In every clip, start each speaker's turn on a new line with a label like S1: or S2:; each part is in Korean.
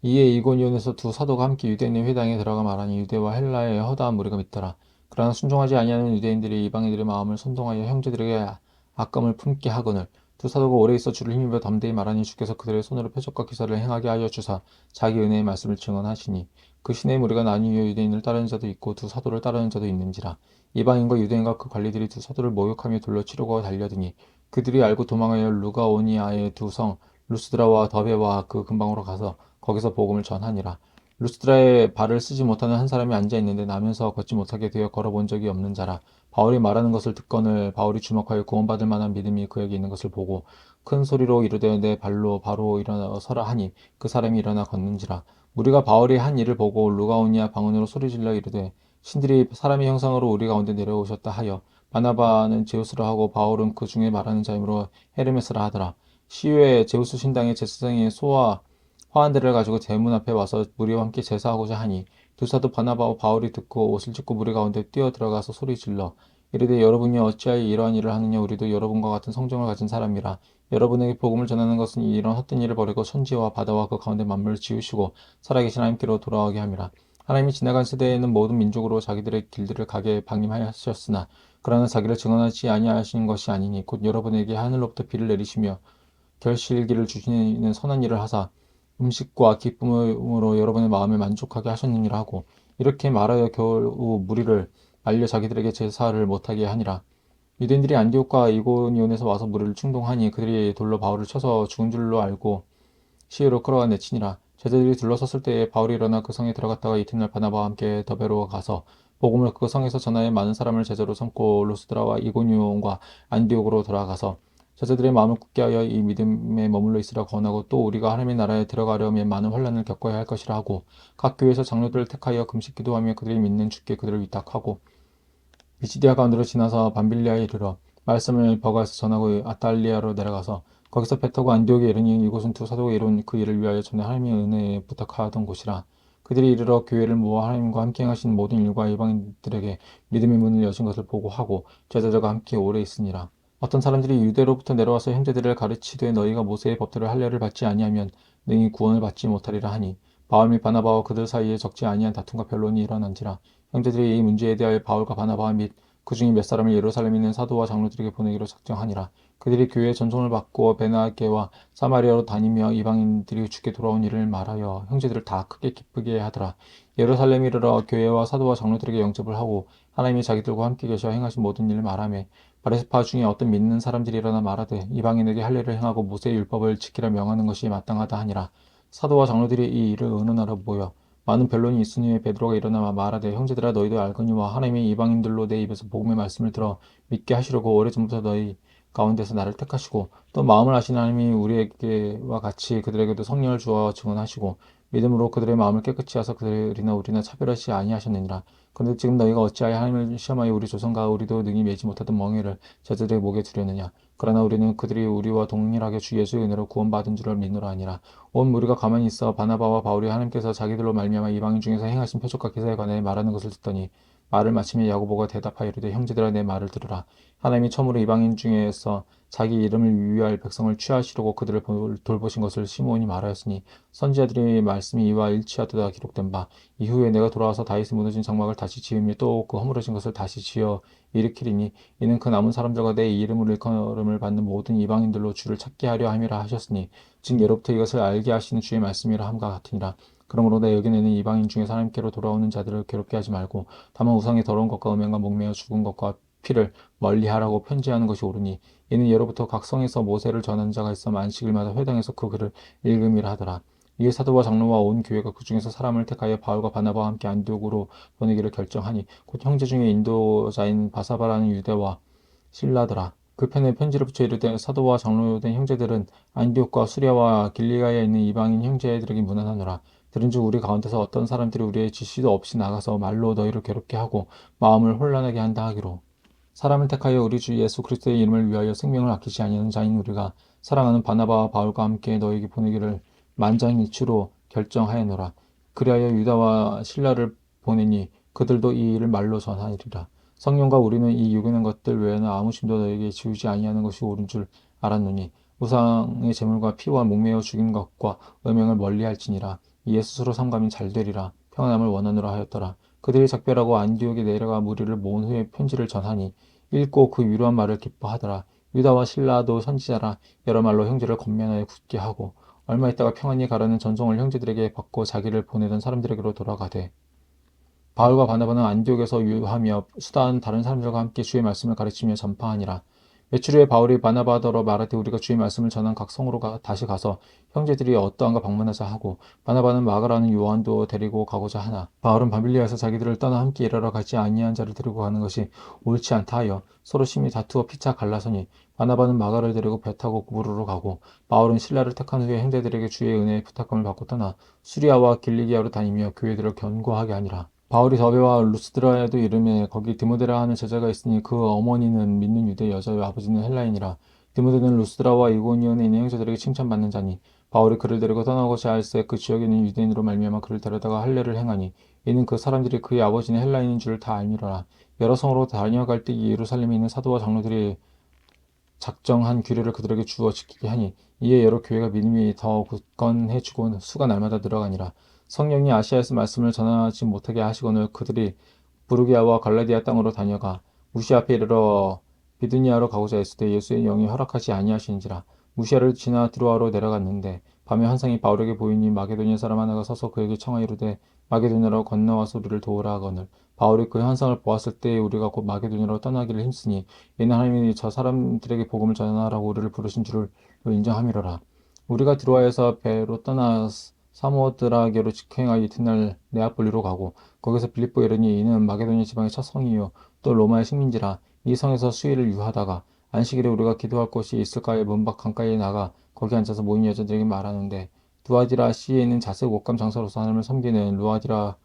S1: 이에 이고니온에서 두 사도가 함께 유대인의 회당에 들어가 말하니 유대와 헬라의 허다한 무리가 믿더라. 그러나 순종하지 아니하는 유대인들이 이방인들의 마음을 선동하여 형제들에게 악감을 품게 하거늘 두 사도가 오래 있어 주를 힘입어 담대히 말하니 주께서 그들의 손으로 표적과 기사를 행하게 하여 주사 자기 은혜의 말씀을 증언하시니 그 시내의 무리가 나뉘어 유대인을 따르는 자도 있고 두 사도를 따르는 자도 있는지라. 이방인과 유대인과 그 관리들이 두 사도를 모욕하며 돌로 치려고 달려드니 그들이 알고 도망하여 루가오니아의 두 성 루스드라와 더베와 그 근방으로 가서 거기서 복음을 전하니라. 루스드라에 발을 쓰지 못하는 한 사람이 앉아 있는데 나면서 걷지 못하게 되어 걸어본 적이 없는 자라. 바울이 말하는 것을 듣거늘 바울이 주목하여 구원받을 만한 믿음이 그에게 있는 것을 보고 큰 소리로 이르되 내 발로 바로 일어나 서라 하니 그 사람이 일어나 걷는지라. 우리가 바울이 한 일을 보고 루가오니아 방언으로 소리질러 이르되 신들이 사람의 형상으로 우리 가운데 내려오셨다 하여 바나바는 제우스라 하고 바울은 그 중에 말하는 자이므로 헤르메스라 하더라. 시외에 제우스 신당의 제사장의 소와 화환들을 가지고 대문 앞에 와서 무리와 함께 제사하고자 하니 두 사도 바나바와 바울이 듣고 옷을 찢고 무리 가운데 뛰어 들어가서 소리 질러 이르되 여러분이 어찌하여 이러한 일을 하느냐 우리도 여러분과 같은 성정을 가진 사람이라 여러분에게 복음을 전하는 것은 이런 헛된 일을 버리고 천지와 바다와 그 가운데 만물을 지으시고 살아계신 하나님께로 돌아가게 함이라. 하나님이 지나간 세대에는 모든 민족으로 자기들의 길들을 가게 방임하셨으나 그러나 자기를 증언하지 아니하시는 것이 아니니 곧 여러분에게 하늘로부터 비를 내리시며 결실기를 주시는 선한 일을 하사 음식과 기쁨으로 여러분의 마음을 만족하게 하셨느니라 하고 이렇게 말하여 겨우 무리를 알려 자기들에게 제사를 못하게 하니라. 유대인들이 안디옥과 이고니온에서 와서 무리를 충동하니 그들이 돌로 바울을 쳐서 죽은 줄로 알고 시위로 끌어가 내치니라. 제자들이 둘러섰을 때에 바울이 일어나 그 성에 들어갔다가 이튿날 바나바와 함께 더베로 가서 복음을 그 성에서 전하여 많은 사람을 제자로 삼고 루스드라와 이고니온과 안디옥으로 돌아가서 제자들의 마음을 굳게 하여 이 믿음에 머물러 있으라 권하고 또 우리가 하나님의 나라에 들어가려면 많은 환난을 겪어야 할 것이라 하고 각 교회에서 장로들을 택하여 금식 기도하며 그들이 믿는 주께 그들을 위탁하고 비시디아 가운데로 지나서 밤빌리아에 이르러 말씀을 버가에서 전하고 아탈리아로 내려가서 거기서 배 타고 안디옥에 이르니 이곳은 두 사도가 이룬 그 일을 위하여 전에 하나님의 은혜에 부탁하던 곳이라. 그들이 이르러 교회를 모아 하나님과 함께 행하신 모든 일과 이방인들에게 믿음의 문을 여신 것을 보고하고 제자들과 함께 오래 있으니라. 어떤 사람들이 유대로부터 내려와서 형제들을 가르치되 너희가 모세의 법대로 할례를 받지 아니하면 능히 구원을 받지 못하리라 하니 바울 및 바나바와 그들 사이에 적지 아니한 다툼과 변론이 일어난지라. 형제들이 이 문제에 대하여 바울과 바나바 및 그 중에 몇 사람을 예루살렘에 있는 사도와 장로들에게 보내기로 작정하니라. 그들이 교회의 전송을 받고 베나게와 사마리아로 다니며 이방인들이 주께 돌아온 일을 말하여 형제들을 다 크게 기쁘게 하더라. 예루살렘에 이르러 교회와 사도와 장로들에게 영접을 하고 하나님이 자기들과 함께 계셔 행하신 모든 일을 말하며 바리새파 중에 어떤 믿는 사람들이 일어나 말하되 이방인에게 할례를 행하고 모세의 율법을 지키라 명하는 것이 마땅하다 하니라. 사도와 장로들이 이 일을 의논하러 모여 많은 변론이 있으니 베드로가 일어나 말하되 형제들아 너희도 알거니와 하나님이 이방인들로 내 입에서 복음의 말씀을 들어 믿게 하시려고 오래전부터 너희 가운데서 나를 택하시고 또 마음을 아시는 하나님이 우리에게와 같이 그들에게도 성령을 주어 증언하시고 믿음으로 그들의 마음을 깨끗이 하사 그들이나 우리나 차별하지 아니하셨느니라. 그런데 지금 너희가 어찌하여 하나님을 시험하여 우리 조상과 우리도 능히 매지 못하던 멍에를 제자들의 목에 두려느냐. 그러나 우리는 그들이 우리와 동일하게 주 예수의 은혜로 구원받은 줄을 믿노라 하니라. 온 무리가 가만히 있어 바나바와 바울이 하나님께서 자기들로 말미암아 이방인 중에서 행하신 표적과 기사에 관해 말하는 것을 듣더니 말을 마치며 야고보가 대답하여 이르되 형제들아 내 말을 들으라. 하나님이 처음으로 이방인 중에서 자기 이름을 위할 백성을 취하시려고 그들을 돌보신 것을 시므온이 말하였으니 선지자들의 말씀이 이와 일치하도다 기록된 바 이후에 내가 돌아와서 다윗이 무너진 장막을 다시 지으며 또 그 허물어진 것을 다시 지어 일으키리니 이는 그 남은 사람들과 내 이름을 일컬음을 받는 모든 이방인들로 주를 찾게 하려 함이라 하셨으니 즉 예로부터 이것을 알게 하시는 주의 말씀이라 함과 같으니라. 그러므로 내 여기내는 이방인 중에 하나님께로 돌아오는 자들을 괴롭게 하지 말고 다만 우상의 더러운 것과 음행과 목매어 죽은 것과 피를 멀리하라고 편지하는 것이 옳으니 이는 예로부터 각 성에서 모세를 전한 자가 있어 안식일마다 회당에서 그 글을 읽음이라 하더라. 이에 사도와 장로와 온 교회가 그 중에서 사람을 택하여 바울과 바나바와 함께 안디옥으로 보내기를 결정하니 곧 형제 중에 인도자인 바사바라는 유대와 신라더라. 그 편에 편지를 붙여 이르되 사도와 장로된 형제들은 안디옥과 수리아와 길리가에 있는 이방인 형제들에게 문안하노라. 들은즉 우리 가운데서 어떤 사람들이 우리의 지시도 없이 나가서 말로 너희를 괴롭게 하고 마음을 혼란하게 한다 하기로 사람을 택하여 우리 주 예수 그리스도의 이름을 위하여 생명을 아끼지 아니하는 자인 우리가 사랑하는 바나바와 바울과 함께 너에게 보내기를 만장일치로 결정하였노라. 그리하여 유다와 신라를 보내니 그들도 이 일을 말로 전하리라. 성령과 우리는 이 유견한 것들 외에는 아무 짐도 너에게 지우지 아니하는 것이 옳은 줄 알았노니 우상의 제물과 피와 목매어 죽인 것과 음행을 멀리할지니라. 이에 스스로 삼감이 잘 되리라 평안함을 원하노라 하였더라. 그들이 작별하고 안디옥에 내려가 무리를 모은 후에 편지를 전하니 읽고 그 위로한 말을 기뻐하더라. 유다와 실라도 선지자라 여러 말로 형제를 권면하여 굳게 하고 얼마 있다가 평안히 가라는 전송을 형제들에게 받고 자기를 보내던 사람들에게로 돌아가되 바울과 바나바는 안디옥에서 유하며 수다한 다른 사람들과 함께 주의 말씀을 가르치며 전파하니라. 며칠 후에 바울이 바나바더러 말하되 우리가 주의 말씀을 전한 각 성으로 다시 가서 형제들이 어떠한가 방문하자 하고 바나바는 마가라는 요한도 데리고 가고자 하나 바울은 바빌리아에서 자기들을 떠나 함께 일하러 가지 아니한 자를 데리고 가는 것이 옳지 않다 하여 서로 심히 다투어 피차 갈라서니 바나바는 마가를 데리고 배 타고 무르로 가고 바울은 신라를 택한 후에 형제들에게 주의 은혜의 부탁감을 받고 떠나 수리아와 길리기아로 다니며 교회들을 견고하게 하니라. 바울이 더베와 루스드라에도 이르매 거기 디모데라 하는 제자가 있으니 그 어머니는 믿는 유대 여자요 아버지는 헬라인이라. 디모데는 루스드라와 이고니온에 있는 형제들에게 칭찬받는 자니 바울이 그를 데리고 떠나고자 할새 그 지역에 있는 유대인으로 말미암아 그를 데려다가 할례를 행하니 이는 그 사람들이 그의 아버지는 헬라인인 줄을 다 알미러라. 여러 성으로 다녀갈 때 예루살렘에 있는 사도와 장로들이 작정한 규례를 그들에게 주어 지키게 하니 이에 여러 교회가 믿음이 더 굳건해지고 수가 날마다 늘어가니라. 성령이 아시아에서 말씀을 전하지 못하게 하시거늘 그들이 부르기아와 갈라디아 땅으로 다녀가 무시아 앞에 이르러 비두니아로 가고자 했을 때 예수의 영이 허락하지 아니하시는지라. 무시아를 지나 드로아로 내려갔는데 밤에 환상이 바울에게 보이니 마게도니아 사람 하나가 서서 그에게 청하 이르되 마게도니아로 건너와서 우리를 도우라 하거늘 바울이 그 현상을 보았을 때 우리가 곧 마게도니아로 떠나기를 힘쓰니 이는 하나님이 저 사람들에게 복음을 전하라고 우리를 부르신 줄을 인정함이로라. 우리가 드로아에서 배로 떠나 사모드라게로 직행하여 이튿날 네아폴리로 가고 거기서 빌립보에 이르니 이는 마게도니아 지방의 첫 성이요 또 로마의 식민지라. 이 성에서 수일을 유하다가 안식일에 우리가 기도할 곳이 있을까에 문밖 강가에 나가 거기 앉아서 모인 여자들에게 말하는데 두아디라 시에 있는 자색 옷감 장사로서 하나님을 섬기는 루아디라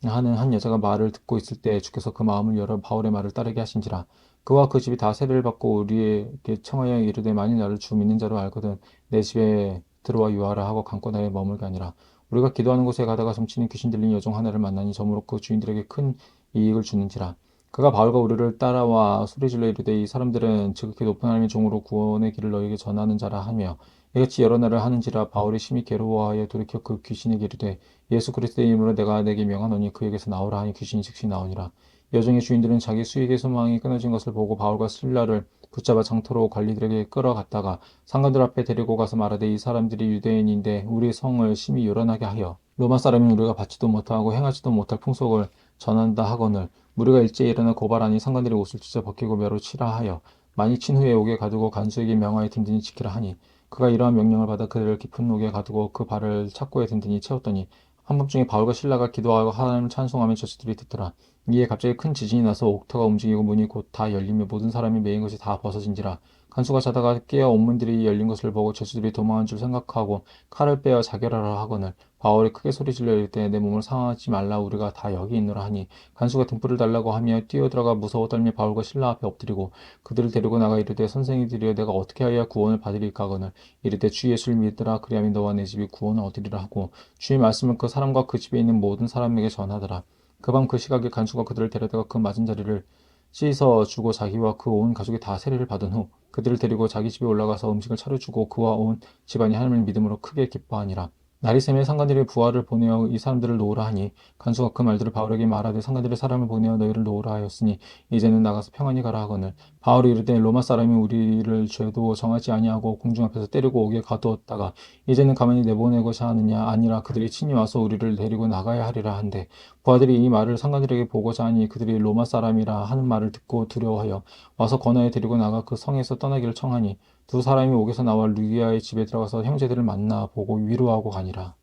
S1: 하는 한 여자가 말을 듣고 있을 때 주께서 그 마음을 열어 바울의 말을 따르게 하신지라. 그와 그 집이 다 세례를 받고 우리에게 청하여 이르되 만일 나를 주 믿는 자로 알거든 내 집에 들어와 유하라 하고 강권하에 머물게 하니라. 우리가 기도하는 곳에 가다가 점치는 귀신 들린 여종 하나를 만나니 저무로 그 주인들에게 큰 이익을 주는지라. 그가 바울과 우리를 따라와 소리질러 이르되 이 사람들은 지극히 높은 하나님의 종으로 구원의 길을 너에게 전하는 자라 하며 이같이 여러 날을 하는지라. 바울이 심히 괴로워하여 돌이켜 그 귀신에게 이르되 예수 그리스도의 이름으로 내가 내게 명하노니 그에게서 나오라 하니 귀신이 즉시 나오니라. 여종의 주인들은 자기 수익의 소망이 끊어진 것을 보고 바울과 실라를 붙잡아 장터로 관리들에게 끌어갔다가 상관들 앞에 데리고 가서 말하되 이 사람들이 유대인인데 우리 성을 심히 요란하게 하여 로마 사람인 우리가 받지도 못하고 행하지도 못할 풍속을 전한다 하거늘 우리가 일제히 일어나 고발하니 상관들이 옷을 찢어 벗기고 멸로 치라 하여 많이 친 후에 옥에 가두고 간수에게 명하여 든든히 지키라 하니 그가 이러한 명령을 받아 그들을 깊은 옥에 가두고 그 발을 착고에 든든히 채웠더니 한밤중에 바울과 실라가 기도하고 하나님을 찬송하며 저수들이 듣더라. 이에 갑자기 큰 지진이 나서 옥터가 움직이고 문이 곧 다 열리며 모든 사람이 매인 것이 다 벗어진지라. 간수가 자다가 깨어 옥문들이 열린 것을 보고 저수들이 도망한 줄 생각하고 칼을 빼어 자결하라 하거늘 바울이 크게 소리질러 이르되 내 몸을 상하지 말라 우리가 다 여기 있노라 하니 간수가 등불을 달라고 하며 뛰어들어가 무서워 떨며 바울과 실라 앞에 엎드리고 그들을 데리고 나가 이르되 선생이들이여 내가 어떻게 하여야 구원을 받으리까 하거늘 이르되 주 예수를 믿으라 그리하면 너와 내 집이 구원을 얻으리라 하고 주의 말씀을 그 사람과 그 집에 있는 모든 사람에게 전하더라. 그 밤 그 시각에 간수가 그들을 데려다가 그 맞은 자리를 씻어 주고 자기와 그 온 가족이 다 세례를 받은 후 그들을 데리고 자기 집에 올라가서 음식을 차려주고 그와 온 집안이 하나님을 믿음으로 크게 기뻐하니라. 날이 새매 상관들이 부하를 보내어 이 사람들을 놓으라 하니 간수가 그 말들을 바울에게 말하되 상관들이 사람을 보내어 너희를 놓으라 하였으니 이제는 나가서 평안히 가라 하거늘 바울이 이르되 로마 사람이 우리를 죄도 정하지 아니하고 공중 앞에서 때리고 옥에 가두었다가 이제는 가만히 내보내고자 하느냐 아니라 그들이 친히 와서 우리를 데리고 나가야 하리라 한데 부하들이 이 말을 상관들에게 보고자 하니 그들이 로마 사람이라 하는 말을 듣고 두려워하여 와서 권하에 데리고 나가 그 성에서 떠나기를 청하니 두 사람이 옥에서 나와 루기아의 집에 들어가서 형제들을 만나 보고 위로하고 가니라.